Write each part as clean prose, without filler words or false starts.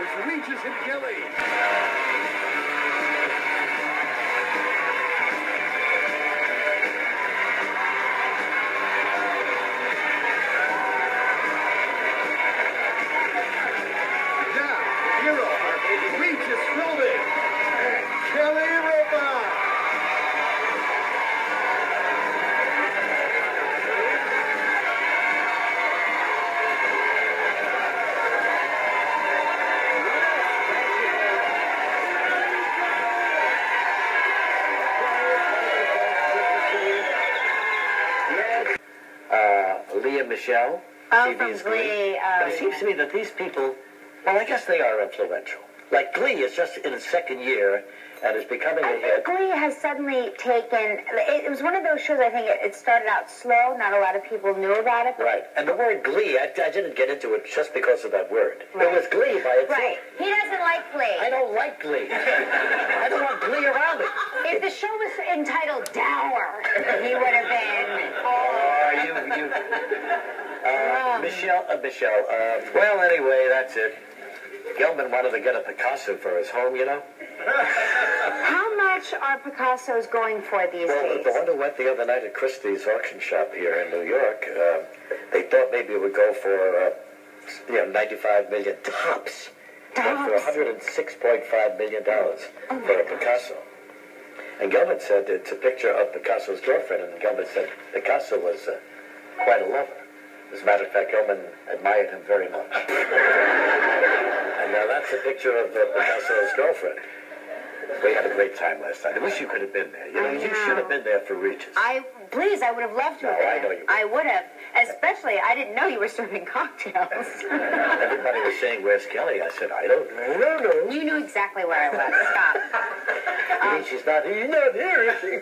is Regis Kelly. Michelle, from Glee. But it seems to me that these people, well, I guess they are influential. Like Glee is just in its second year and is becoming a hit. Glee has suddenly taken, it was one of those shows, I think it started out slow, not a lot of people knew about it. Right, and the word Glee, I didn't get into it just because of that word. Right. It was Glee by itself. Right, he doesn't like Glee. I don't like Glee. I don't want Glee around it. If the show was entitled Dower, he would have been, Michelle, well, anyway, that's it. Gelman wanted to get a Picasso for his home, you know? How much are Picassos going for these days? The one who went the other night at Christie's auction shop here in New York, they thought maybe it would go for, 95 million tops. Went for $106.5 million for a Picasso. And Gelman said it's a picture of Picasso's girlfriend, and Gelman said Picasso was quite a lover. As a matter of fact, Gelman admired him very much. And now that's a picture of Picasso's girlfriend. We had a great time last night. I wish you could have been there. You know, you should have been there for Regis. Please, I would have loved to have been. I know you would. I would have. Especially, I didn't know you were serving cocktails. Everybody was saying, where's Kelly? I said, I don't know. You knew exactly where I was. Stop. You mean she's not here? You're not here, is she?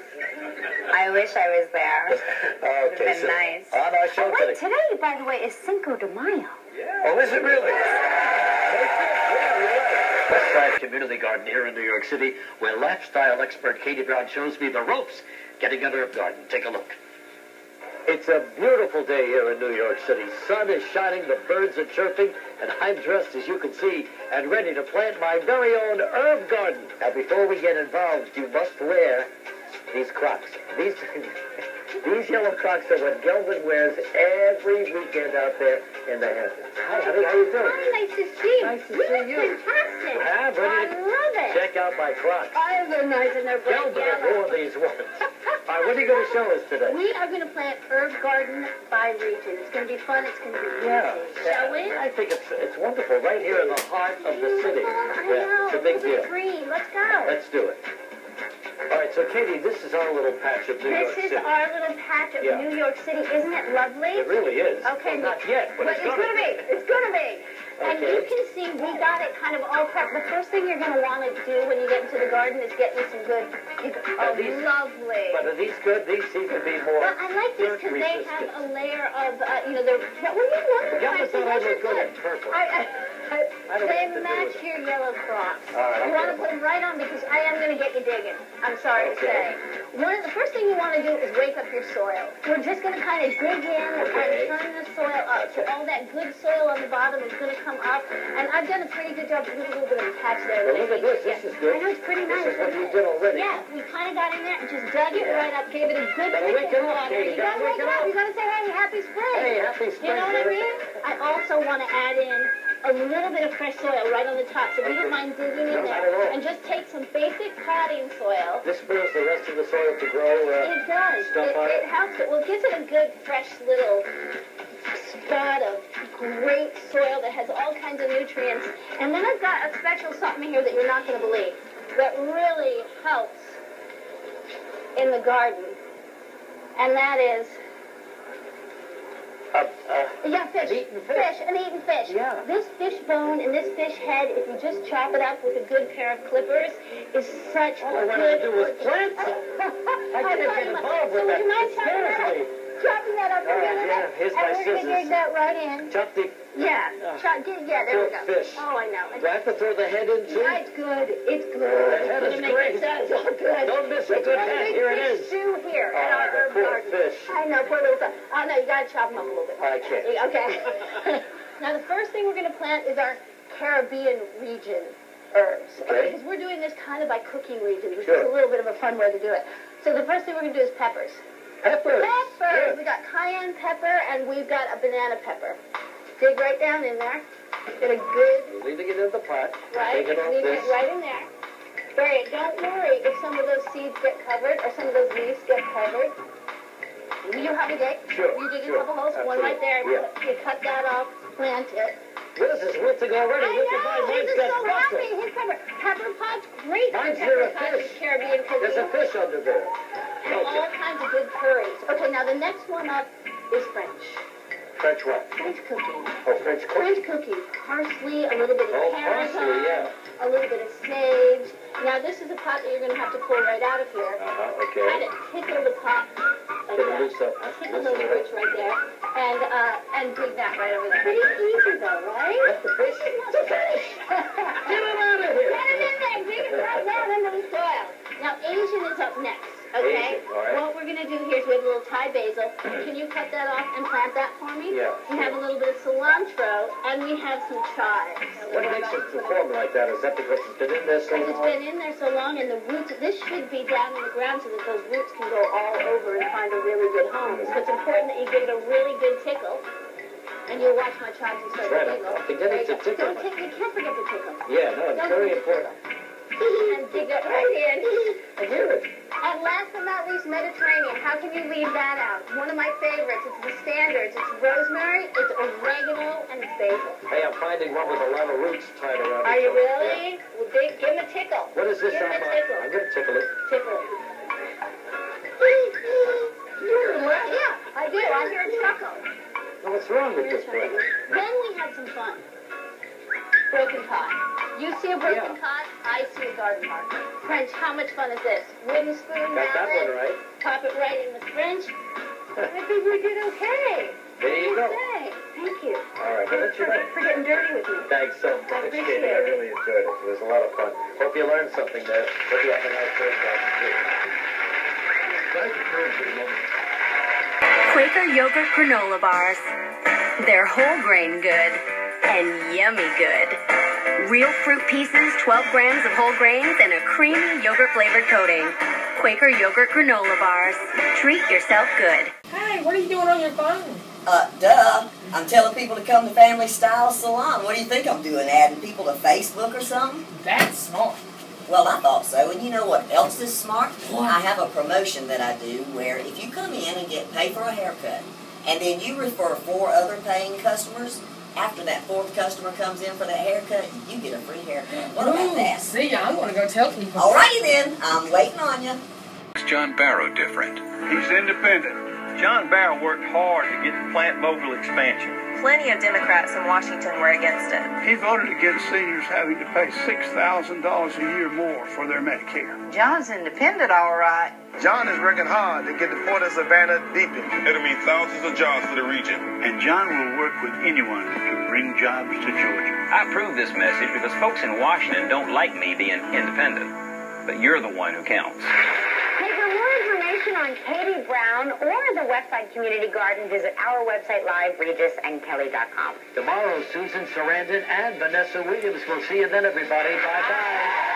I wish I was there. Okay, it would have been nice. On our show today, by the way, is Cinco de Mayo. Yeah. Oh, is it really? West Side Community Garden here in New York City, where lifestyle expert Katie Brown shows me the ropes getting under a garden. Take a look. It's a beautiful day here in New York City. Sun is shining, the birds are chirping, and I'm dressed, as you can see, and ready to plant my very own herb garden. Now, before we get involved, you must wear these Crocs. These yellow Crocs are what Gelman wears every weekend out there in the Hamptons. Hi, honey, how you doing? Hi, nice to see you. Nice to see you. Fantastic. Yeah, I love it. Check out my Crocs. Oh, they're nice and they're bright Gelman yellow. wore these ones. All right, what are you going to show us today? We are going to plant Herb Garden by Regis. It's going to be fun. It's going to be easy. Shall we? I think it's wonderful. Right here in the heart of the city. I know. It's a big deal. Green. Let's go. Let's do it. All right, so Katie, this is our little patch of New York City. This is our little patch of New York City. Isn't it lovely? It really is. Okay. Well, not yet, but it's going to be. It's going to be. And you can see we got it kind of all prepped. The first thing you're going to want to do when you get into the garden is get you some good. Lovely. But are these good? These seem to be more. Well, I like this because they have a layer of, they're. Well, you wonderful. Yeah, but I look good in purple. They match your yellow Crocs. You want to put them right on because I am going to get you digging. I'm sorry to say. The first thing you want to do is wake up your soil. We're just going to kind of dig in and turn the soil up. So all that good soil on the bottom is going to come up. And I've done a pretty good job. There's a little bit of a patch there. Well, look at this. This is good. I know, it's pretty nice. This is what you did already. Yeah, we kind of got in there and just dug it right up, gave it a good wake it up, Katie. You got to wake it up. You got to say, hey, happy spring. Hey, happy spring. You know what I mean? I also want to add in a little bit of fresh soil right on the top. So if you don't mind digging in there and just take some basic potting soil. This spurs the rest of the soil to grow. It does. It helps it. Well, it gives it a good, fresh little spot of great soil that has all kinds of nutrients. And then I've got a special something here that you're not going to believe that really helps in the garden. And that is... fish. An eaten fish. Yeah. This fish bone and this fish head, if you just chop it up with a good pair of clippers, is such a good... All I wanted to do was plant some. I didn't get involved with that. So would you mind chopping that up a little bit? Here's my scissors. And we're going to dig that right in. Chop the... there we go. Fish. Oh, I know. Do I have to throw the head in, too? Yeah, it's good. It's good. The head is great. It's all good. Don't miss a good head. Here it is. Stew here at our herb garden. Fish. I know, poor little son. Oh, no, you got to chop them up a little bit. I can't. Okay. Now, the first thing we're going to plant is our Caribbean region herbs. Okay. Because we're doing this kind of by cooking regions, which Sure. is a little bit of a fun way to do it. So the first thing we're going to do is peppers. Peppers. Peppers. We got cayenne pepper and we've got a banana pepper. Dig right down in there. Get a good. You need to get into the pot. Right. Take it off Leave this. it right in there. Bury it. Don't worry if some of those seeds get covered or some of those leaves get covered. You have a dig. Sure. You dig Sure. a couple holes. One right there. Yeah. You cut that off. Plant it. This is wilting already. I Look at my know. mine's He's got so busted. happy. His pepper pot's great for Mine's pepper near a pots in fish. Caribbean cooking. There's a fish under there. All kinds of good curries. Okay, now the next one up is French. French what? French cooking. Oh, French cooking. French cooking. Parsley, a little bit of tarragon, parsley, yeah. a little bit of sage. Now this is a pot that you're going to have to pull right out of here. Okay. Kind of tickle the pot like Get it that. loose up. Tickle those roots right there. And dig that right over there. Pretty easy though, right? That's the fish. It's a fish. Get it out of here. Get it in there. Dig it right down into the soil. Now Asian is up next. Okay? Asian, all right. What we're going to do here is we have a little Thai basil. Can you cut that off and plant that for me? Yeah. We have a little bit of cilantro, and we have some chives. What makes it perform like that? Is that because it's been in there so Because it's long? been in there so long, and the roots, this should be down in the ground so that those roots can go all over and find a really good home. So it's important that you give it a really good tickle. And you'll watch my chives and start Right, to tickle. I'm forgetting to tickle. You can't forget to tickle. Yeah, no, it's Don't very forget to important. tickle. And dig it right in. I hear it. And last but not least, Mediterranean. How can you leave that out? One of my favorites. It's the standards. It's rosemary, it's oregano, and it's basil. Hey, I'm finding one with a lot of roots tied around it. Are you so- really? Well, give him a tickle. What is this? Give him a tickle. I'm going to tickle it. Tickle it. Yeah, I do. I hear a chuckle. Well, what's wrong with this place? Then we had some fun. Broken pot. You see a broken Yeah. pot, I see a garden marker. French, how much fun is this? Wooden spoon Got that down one right. Pop it right in with French. I think we did okay. There you go. Okay. Thank you. All right, well, let you know. For getting dirty with me. Thanks so much, appreciate Katie. I it. really enjoyed it. It was a lot of fun. Hope you learned something there. Hope you have a nice day, too. Thank you for the moment. Quaker yogurt granola bars. They're whole grain good and yummy good. Real fruit pieces, 12 grams of whole grains, and a creamy yogurt flavored coating. Quaker yogurt granola bars. Treat yourself good. Hey, what are you doing on your phone? Duh. I'm telling people to come to Family Style Salon. What do you think I'm doing, adding people to Facebook or something? That's smart. Well, I thought so. And you know what else is smart? What? I have a promotion that I do where if you come in and get paid for a haircut, and then you refer 4 other paying customers, after that 4th customer comes in for that haircut, you get a free haircut. What about that? See, I'm going to go tell people. Alrighty then. I'm waiting on you. Is John Barrow different? He's independent. John Barrow worked hard to get the plant mobile expansion. Plenty of Democrats in Washington were against it. He voted against seniors having to pay $6,000 a year more for their Medicare. John's independent, all right. John is working hard to get the Port of Savannah deepened. It'll mean thousands of jobs for the region. And John will work with anyone to bring jobs to Georgia. I approve this message because folks in Washington don't like me being independent. But you're the one who counts. Hey, for more information on Katie Brown or the Westside Community Garden, visit our website live, regisandkelly.com. Tomorrow, Susan Sarandon and Vanessa Williams. We'll see you then, everybody. Bye-bye.